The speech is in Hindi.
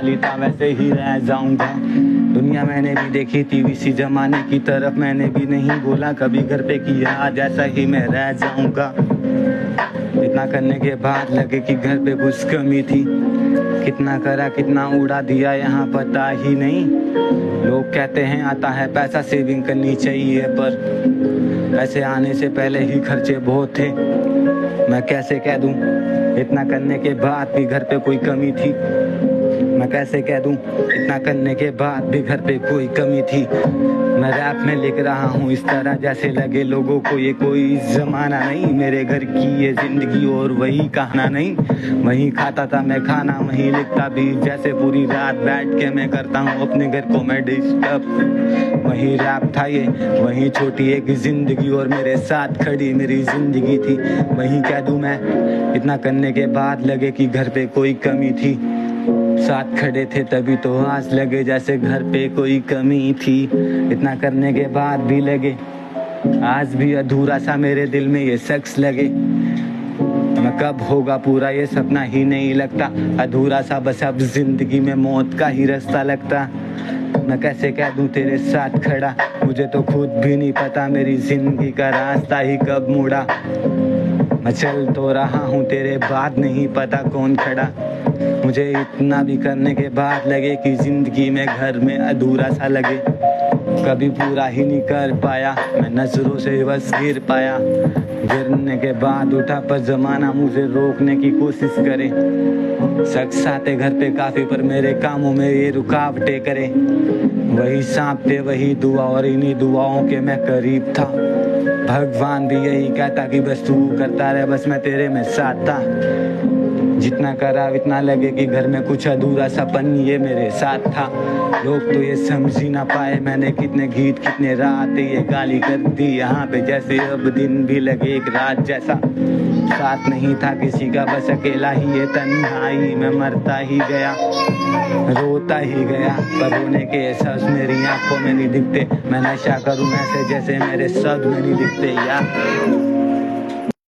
खाली था वैसे ही रह जाऊंगा। दुनिया मैंने भी देखी थी इसी जमाने की तरफ, मैंने भी नहीं बोला कभी घर पे कि आज ऐसा ही मैं रह जाऊंगा। इतना करने के बाद लगे कि घर पे कुछ कमी थी, कितना करा कितना उड़ा दिया यहाँ पता ही नहीं। लोग कहते हैं आता है पैसा सेविंग करनी चाहिए, पर पैसे आने से पहले ही खर्चे बहुत थे। मैं कैसे कह दूं इतना करने के बाद भी घर पे कोई कमी थी, मैं कैसे कह दूं इतना करने के बाद भी घर पे कोई कमी थी। मैं रैप में लिख रहा हूँ इस तरह जैसे लगे लोगों को ये कोई जमाना नहीं, मेरे घर की ये जिंदगी और वही कहना नहीं। वहीं खाता था मैं खाना, वहीं लिखता भी, जैसे पूरी रात बैठ के मैं करता हूँ अपने घर को मैं डिस्टर्ब। वही रैप था ये, वही छोटी एक जिंदगी और मेरे साथ खड़ी मेरी जिंदगी थी। वहीं कह दूं मैं इतना करने के बाद लगे कि घर पे कोई कमी थी, साथ खड़े थे तभी तो आज लगे जैसे घर पे कोई कमी थी। इतना करने के बाद भी लगे आज भी अधूरा सा मेरे दिल में ये शख्स लगे। मैं कब होगा पूरा ये सपना ही नहीं लगता, अधूरा सा बस अब जिंदगी में मौत का ही रास्ता लगता। मैं कैसे कह दूं तेरे साथ खड़ा, मुझे तो खुद भी नहीं पता मेरी जिंदगी का रास्ता ही कब मुड़ा। मैं चल तो रहा हूँ तेरे बाद नहीं पता कौन खड़ा। मुझे इतना भी करने के बाद लगे कि जिंदगी में घर में अधूरा सा लगे, कभी पूरा ही नहीं कर पाया मैं नजरों से बस गिर पाया। गिरने के बाद उठा पर जमाना मुझे रोकने की कोशिश करे, शख्स आते घर पे काफी पर मेरे कामों में ये रुकावटें करे। वही सांप थे वही दुआ और इन्हीं दुआओं के मैं करीब था। भगवान भी यही कहता कि बस तू करता रहे, बस मैं तेरे में साथ था। जितना करा इतना लगे कि घर में कुछ अधूरा सा पन ये मेरे साथ था। लोग तो ये समझ ही ना पाए मैंने कितने गीत कितने रात ये गाली कर दी यहाँ पे, जैसे अब दिन भी लगे एक रात जैसा। साथ नहीं था किसी का बस अकेला ही ये तन्हाई में मरता ही गया, रोता ही गया। पर रोने के एहसास मेरी आंखों में नहीं दिखते, मैं नशा करूं ऐसे जैसे मेरे शब्द में नहीं दिखते यार।